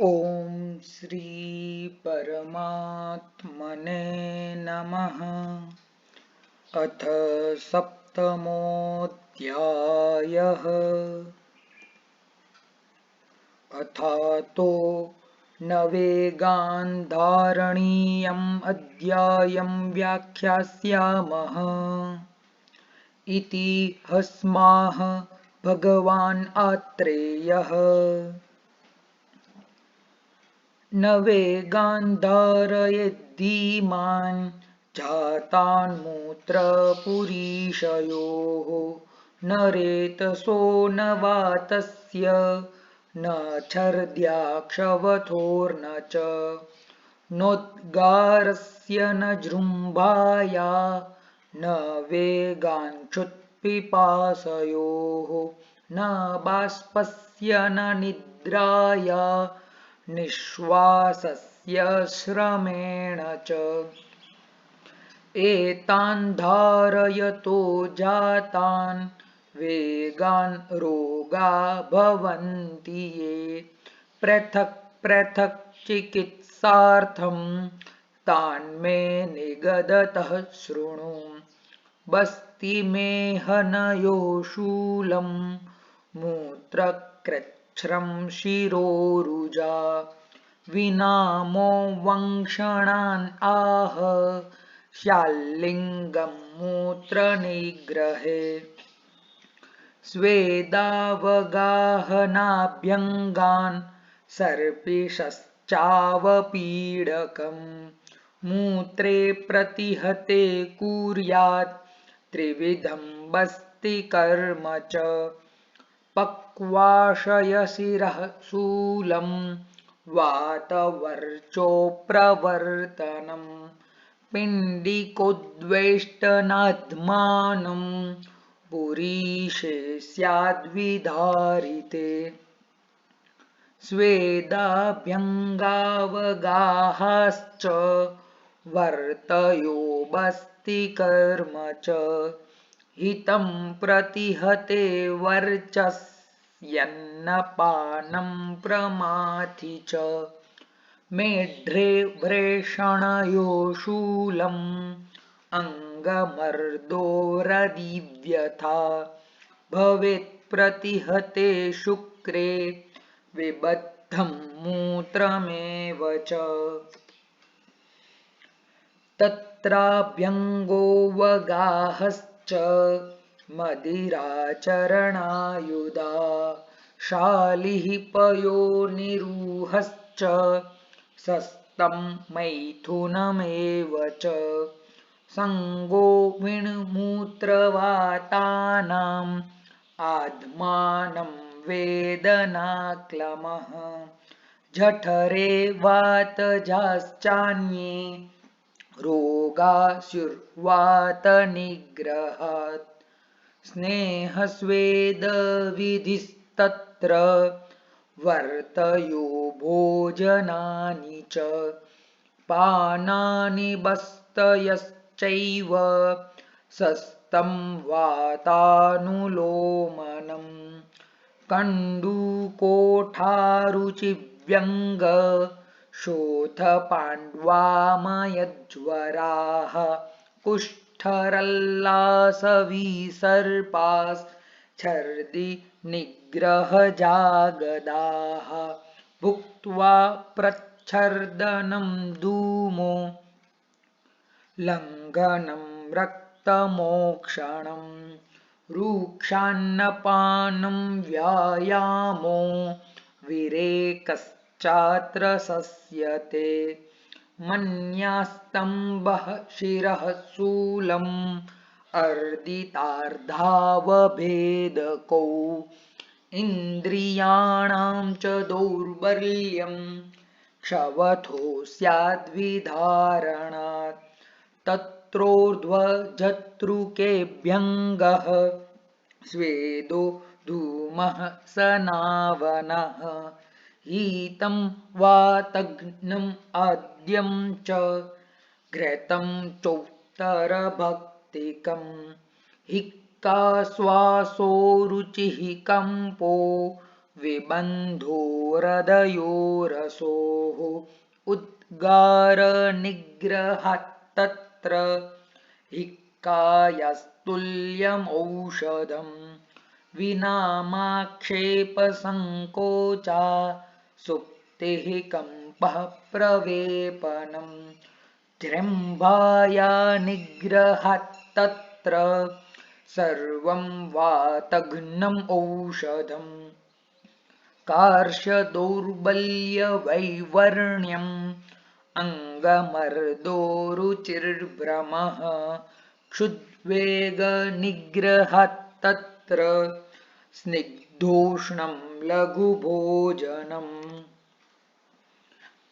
ॐ श्री परमात्मने नमः। अथ सप्तमोऽध्यायः। अथातो न वेगान् धारणीयम् अध्यायं व्याख्यास्यामः इति हस्माः भगवान् आत्रेयः। न वेगान् धारयेद्धीमान् जातान् मूत्रपुरीशयोः न रेतसो न वातस्य न छर्द्याक्षवथोर्न च नोद्गारस्य न जृम्भाया न वेगाञ्छुत्पिपासयोः न बाष्पस्य न निद्राया निःश्वासस्य श्रमेण च एतान् धारयतो जातान् वेगान् रोगा भवन्ति ये पृथक् पृथक् चिकित्सार्थं तान् मे निगदतः शृणु। बस्तिमेहनयो शूलं मूत्रकृच्छ्रं शिरोरुजा विनामो वंक्षणान् आह शाल्लिङ्गं मूत्रनिग्रहे स्वेदावगाहनाभ्यङ्गान् सर्पिषश्चावपीडकम् मूत्रे प्रतिहते कुर्यात् त्रिविधं बस्तिकर्म च पक्वाशयशिरः शूलं वातवर्चोप्रवर्तनं पिण्डिकोद्वेष्टनाद्मानं पुरीशे स्याद्विधारिते स्वेदाभ्यङ्गावगाहाश्च वर्तयो बस्तिकर्म च हितं प्रतिहते वर्चस्यन्नपानं प्रमाथि च मेढ्रे वृषणयो शूलम् अङ्गमर्दोरदिव्यथा भवेत् प्रतिहते शुक्रे विबद्धं मूत्रमेव च तत्राभ्यङ्गो वगाहश्च मदिराचरणायुधा शालिः पयोनिरूहश्च सस्तं मैथुनमेव च संगो विण्मूत्रवातानाम् आत्मानं वेदनाक्लमः जठरे वातजाश्चान्ये रोगाशुर्वातनिग्रहात् स्नेहस्वेदविधिस्तत्र वर्तयो भोजनानि च पानानि बस्तयश्चैव सस्तं वातानुलोमनम् कण्डूकोठारुचिव्यङ्ग शोथपाण्ड्वामयज्वराः कुष्ठरल्लासविसर्पाश्छर्दि निग्रहजागदाः भुक्त्वा प्रच्छर्दनं धूमो लङ्घनं रक्तमोक्षणं रुक्षान्नपानं व्यायामो विरेकश्चात्र सस्यते मन्यास्तम्भः शिरः शूलम् अर्दितार्धावभेदकौ इन्द्रियाणां च दौर्बल्यं क्षवथो स्याद्विधारणात् तत्रोर्ध्वजतृकेऽभ्यङ्गः स्वेदो धूमः सनावनः हीतं वातघ्नम् आद्यं च घृतं चोत्तरभक्तिकम् हिक्काश्वासो रुचिः कम्पो विबन्धोरदयोरसोः उद्गारनिग्रहात्तत्र हिक्कायस्तुल्यमौषधम् विनामाक्षेपसङ्कोचा सुप्तिः कम्पः प्रवेपनम् जृम्भाया निग्रहात्तत्र सर्वं वातघ्नम् औषधम् कार्श्यदौर्बल्यवैवर्ण्यम् अङ्गमर्दोरुचिर्भ्रमः क्षुद्वेगनिग्रहात्तत्र स्निग्धोष्णं लघुभोजनम्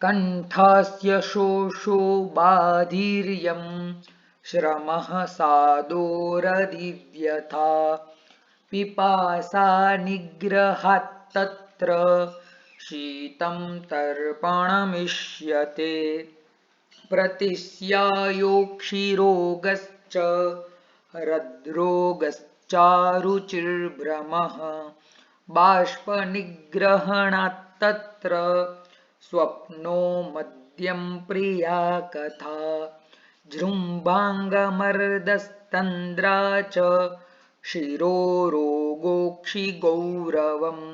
कण्ठास्य शोषो बाधिर्यं श्रमः सादोरदिव्यथा पिपासा निग्रहात्तत्र शीतं तर्पणमिष्यते प्रतिस्यायोक्षिरोगश्च हृद्रोगश्चारुचिर्भ्रमः बाष्पनिग्रहणात्तत्र स्वप्नो मद्यं प्रिया कथा जृम्भाङ्गमर्दस्तन्द्रा च शिरोरोगोक्षिगौरवम्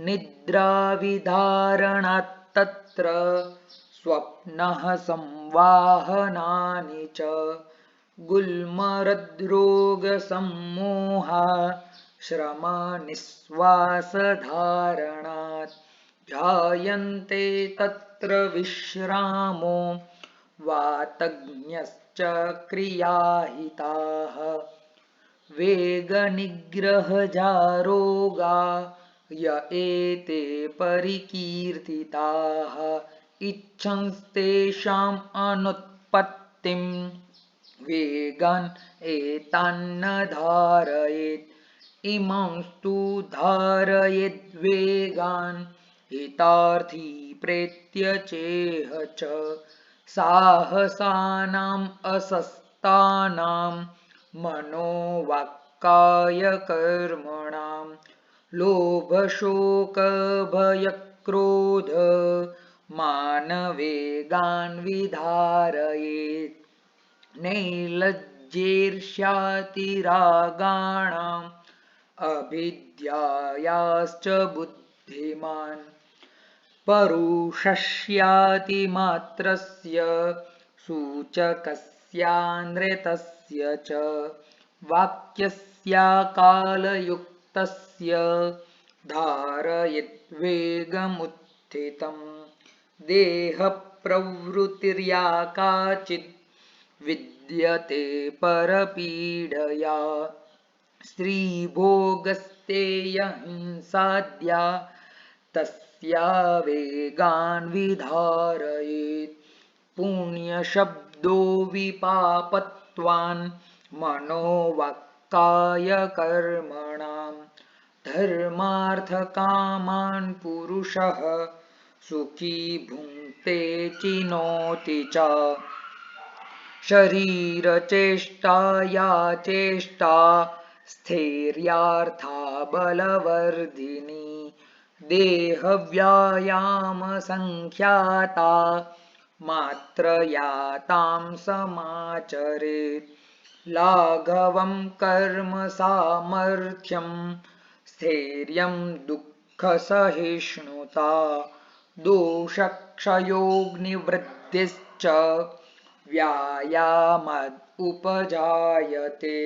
निद्राविधारणात्तत्र स्वप्नः संवाहनानि च गुल्महृद्रोगसम्मोहा श्रमनिःश्वासधारणात् जायन्ते तत्र विश्रामो वातज्ञश्च क्रियाहिताः वेगनिग्रहजारोगा य एते परिकीर्तिताः इच्छन्स्तेषाम् अनुत्पत्तिं वेगान् एतान्न धारयेत् इमांस्तु धारयेद्वेगान् हितार्थी प्रेत्य चेह च साहसानाम् असस्तानां मनोवाक्कायकर्मणां लोभशोकभयक्रोध मानवेगान् विधारयेत् नैलज्जेर्ष्यातिरागाणाम् अभिद्यायाश्च बुद्धिमान् परुषस्यातिमात्रस्य सूचकस्यानृतस्य च वाक्यस्याकालयुक्तस्य धारयेद्वेगमुत्थितम् देहप्रवृत्तिर्या काचिद् विद्यते परपीडया स्त्रीभोगस्तेयहिंसाद्या तस्या वेगान् विधारयेत् पुण्यशब्दो विपापत्वान् मनोवाक्कायकर्मणां धर्मार्थकामान् पुरुषः सुखी भुङ्क्ते चिनोति च शरीरचेष्टाया चेष्टा स्थैर्यार्था बलवर्धिनी देहव्यायामसङ्ख्याता मात्रया तां समाचरेत् लाघवं कर्म सामर्थ्यं स्थैर्यं दुःखसहिष्णुता दोषक्षयोनिवृत्तिश्च व्यायामाद् उपजायते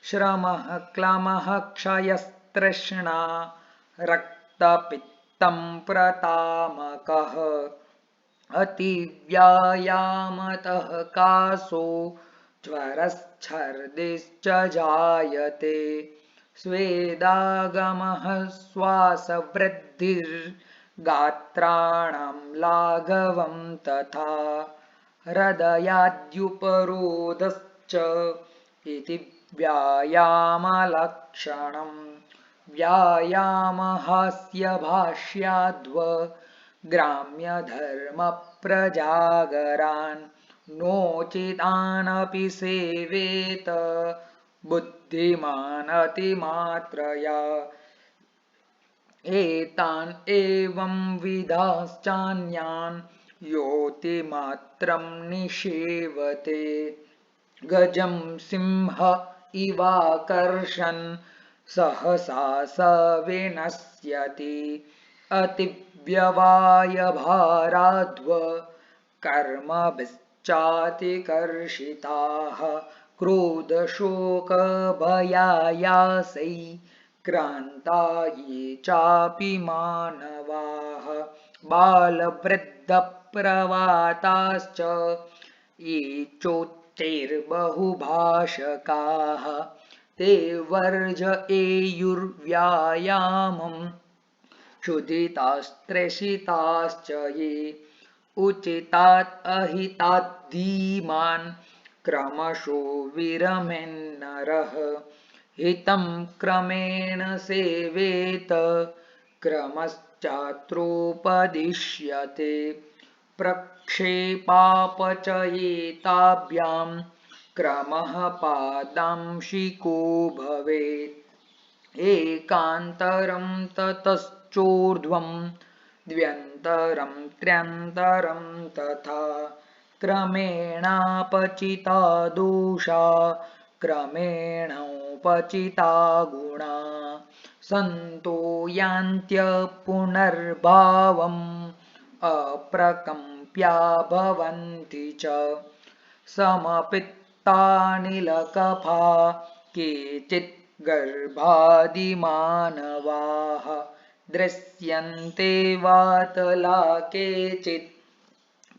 श्रमः क्लमः क्षयस्तृष्णा रक्तपित्तं प्रतामकः अतिव्यायामतः कासो ज्वरश्छर्दिश्च जायते स्वेदागमः श्वासवृद्धिर्गात्राणां लाघवं तथा हृदयाद्युपरोधश्च इति व्यायामलक्षणम् व्यायामहास्य भाष्याद्व ग्राम्यधर्मप्रजागरान् नोचितानपि सेवेत बुद्धिमान् अतिमात्रया एतान् एवं विधाश्चान्यान् योतिमात्रं निषेवते गजं सिंह इवाकर्षन् सहसा स विनश्यति अतिव्यवायभाराध्व कर्मभिश्चातिकर्षिताः क्रोधशोकभयायासै क्रान्ता ये चापि मानवाः बालवृद्धप्रवाताश्च ये चोच्चैर्बहुभाषकाः ते वर्जयेयुर्व्यायामं क्षुधितास्त्रशिताश्च ये उचितात् अहितात् धीमान् क्रमशो विरमेन्नरः हितं क्रमेण सेवेत क्रमश्चात्रोपदिश्यते प्रक्षेपापचयेताभ्यां क्रमः पादांशिको भवेत् एकान्तरं ततश्चोर्ध्वं द्व्यन्तरं त्र्यन्तरं तथा क्रमेणापचिता दोषा क्रमेणोपचिता गुणा सन्तो यान्त्यपुनर्भावम् अप्रकम्प्या भवन्ति च समपित्तानिलकफा केचित् गर्भादिमानवाः दृश्यन्ते वातला केचित्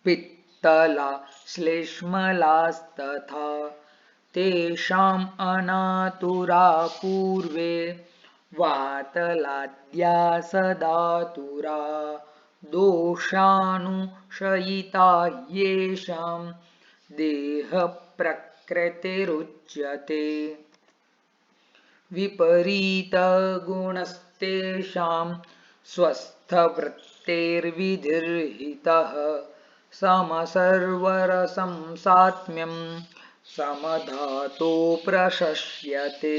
पित्तला श्लेष्मलास्तथा तेषाम् अनातुरा पूर्वे वातलाद्या सदातुरा दोषानुशयिता येषां देहप्रकृतिरुच्यते विपरीतगुणस्तेषां स्वस्थवृत्तेर्विधिर्हितः समसर्वरसं सात्म्यं समधातो प्रशस्यते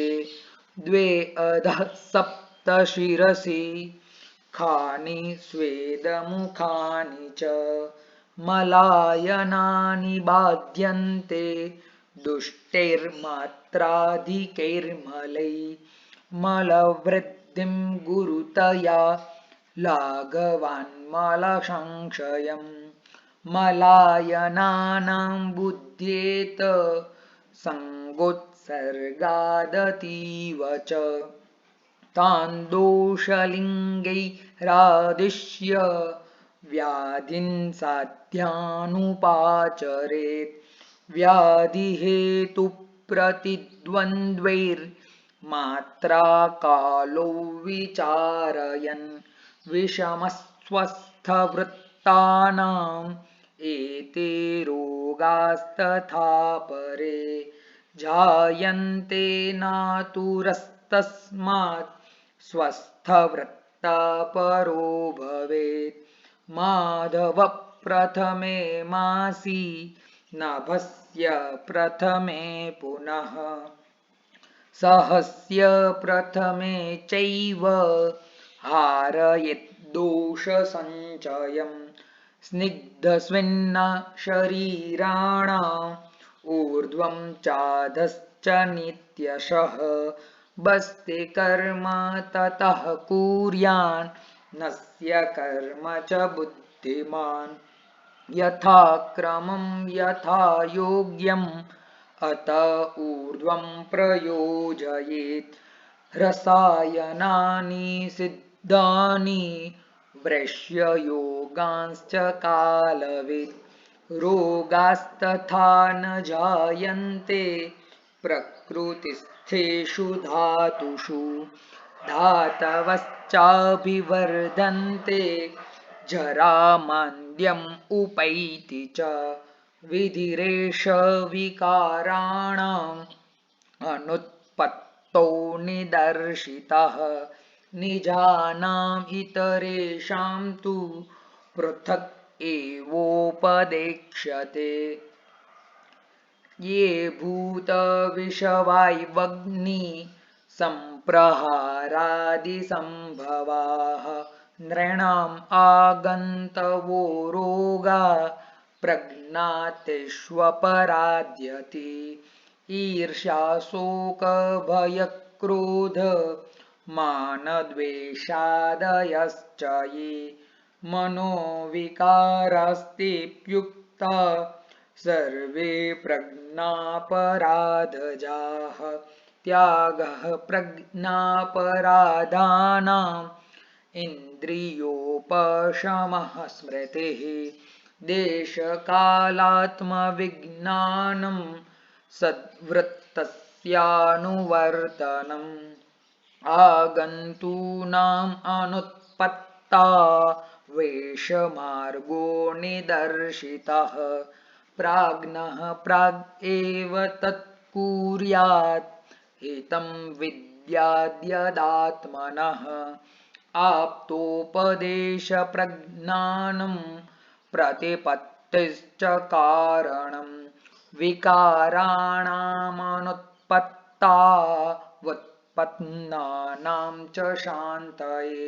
द्वे अधः सप्त शिरसि खानि स्वेदमुखानि च मलायनानि बाध्यन्ते दुष्टैर्मात्राधिकैर्मलैः मलवृद्धिं गुरुतया लाघवान्मलसंक्षयम् मलायनानां बुध्येत सङ्गोत्सर्गादतीव च तान् दोषलिङ्गैरादिश्य व्याधिन् साध्यानुपाचरेत् व्याधिहेतुप्रतिद्वन्द्वैर्मात्रा विचारयन् विषमस्वस्थवृत्तानाम् एते रोगास्तथा परे जायन्ते नातुरस्तस्मात् स्वस्थवृत्ता परो भवेत् माधव प्रथमे मासि नभस्य प्रथमे पुनः सहस्य प्रथमे चैव हारयेद्दोषसञ्चयम् स्निग्धस्विन्न शरीराणाम् ऊर्ध्वं चाधश्च नित्यशः बस्ति कर्म ततः कुर्यान् नस्य कर्म च बुद्धिमान् यथा क्रमं यथा योग्यम् अत ऊर्ध्वं प्रयोजयेत् रसायनानि सिद्धानि वृष्य योगांश्च कालवित् रोगास्तथा न जायन्ते प्रकृतिस्थेषु धातुषु धातवश्चाभिवर्धन्ते जरामान्द्यम् उपैति च विधिरेष विकाराणाम् अनुत्पत्तौ निदर्शितः निजानाम् इतरेषां तु पृथक् एवोपदेक्ष्यते ये भूतविषवायवग्नि प्रहारादिसम्भवाः नृणाम् आगन्तवो रोगा प्रज्ञातिष्वपराध्यति ईर्ष्याशोकभयक्रोध मानद्वेषादयश्च ये मनोविकारास्तेऽप्युक्ता सर्वे प्रज्ञापराधजाः त्यागः प्रज्ञापराधानाम् इन्द्रियोपशमः स्मृतिः देशकालात्मविज्ञानं सद्वृत्तस्यानुवर्तनम् आगन्तूनाम् अनुत्पत्ता वेषमार्गो निदर्शितः प्राज्ञः प्राग् एव तत्कुर्यात् हितं विद्याद्यदात्मनः आप्तोपदेशप्रज्ञानं प्रतिपत्तिश्च कारणं विकाराणामनुत्पत्ता उत्पन्नानां च शान्तये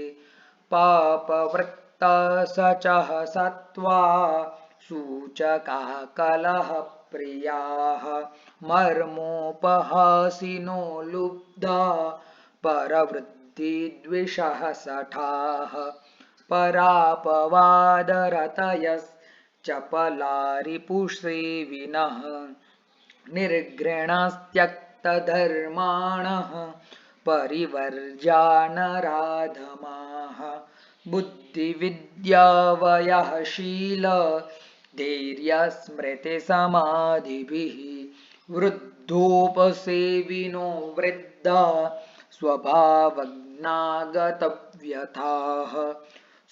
पापवृत्तसचः सत्त्वा सूचकाः कलहप्रियाः मर्मोपहासिनो लुब्धा परवृत्तिद्विषः सठाः परापवादरतयश्चपलारिपुसेविनः निर्घृणस्त्यक्तधर्माणः परिवर्ज्यानराधमाः बुद्धिविद्यावयःशील धैर्यस्मृतिसमाधिभिः वृद्धोपसेविनो वृद्धा स्वभावज्ञागतव्यथाः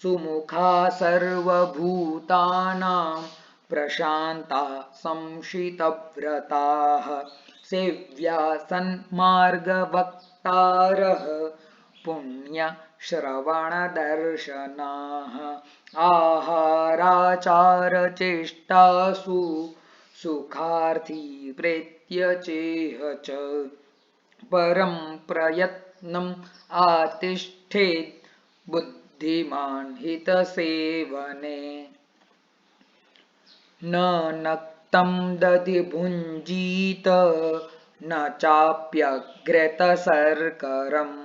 सुमुखा सर्वभूतानां प्रशान्ता संशितव्रताः सेव्या सन्मार्गवक्तारः पुण्यश्रवणदर्शनाः आहाराचारचेष्टासु सुखार्थी प्रेत्य चेह च परं प्रयत्नम् आतिष्ठेत् बुद्धिमान् हितसेवने न नक्तं दधि भुञ्जीत न चाप्यग्रतशर्करम्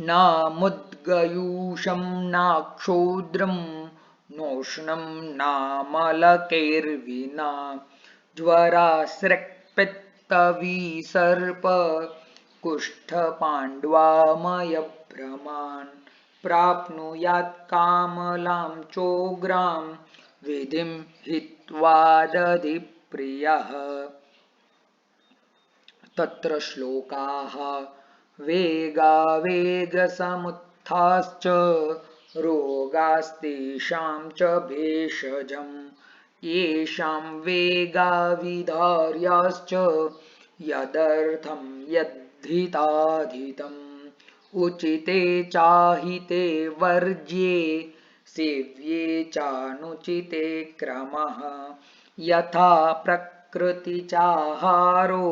नामुद्गयूषं नाक्षोद्रं नोष्णं नामलकैर्विना ज्वरास्रक्पित्तविसर्प कुष्ठपाण्ड्वामयभ्रमान् प्राप्नुयात् कामलां चोग्रां विधिं हित्वा दधिप्रियः तत्र श्लोकाः वेगावेगसमुत्थाश्च रोगास्तेषां च भेषजम् येषां वेगाविधार्याश्च यदर्थं यद्धिताधितम् उचिते चाहिते वर्ज्ये सेव्ये चानुचिते क्रमः यथा प्रकृतिचाहारो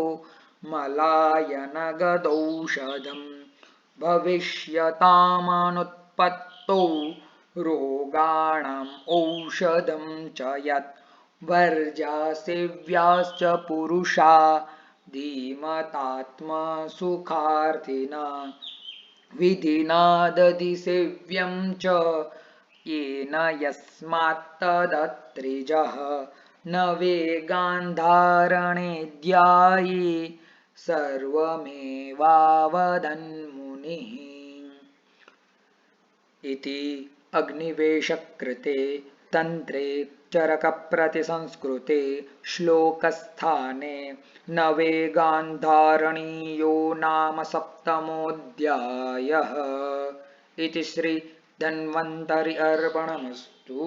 मलायनगदौषधम् भविष्यतामनुत्पत्तौ रोगाणाम् औषधं च यत् वर्ज्यासेव्याश्च पुरुषा धीमतात्मसुखार्थिना विधिना दधिसेव्यं च येन यस्मात्तदत्रिजः न वेगान्धारणे ध्याये सर्वमेवावदन्मुनिः इति अग्निवेशकृते तन्त्रे चरकप्रतिसंस्कृते श्लोकस्थाने न वेगान्धारणीयो नाम सप्तमोऽध्यायः इति श्री धन्वन्तरि अर्पणमस्तु।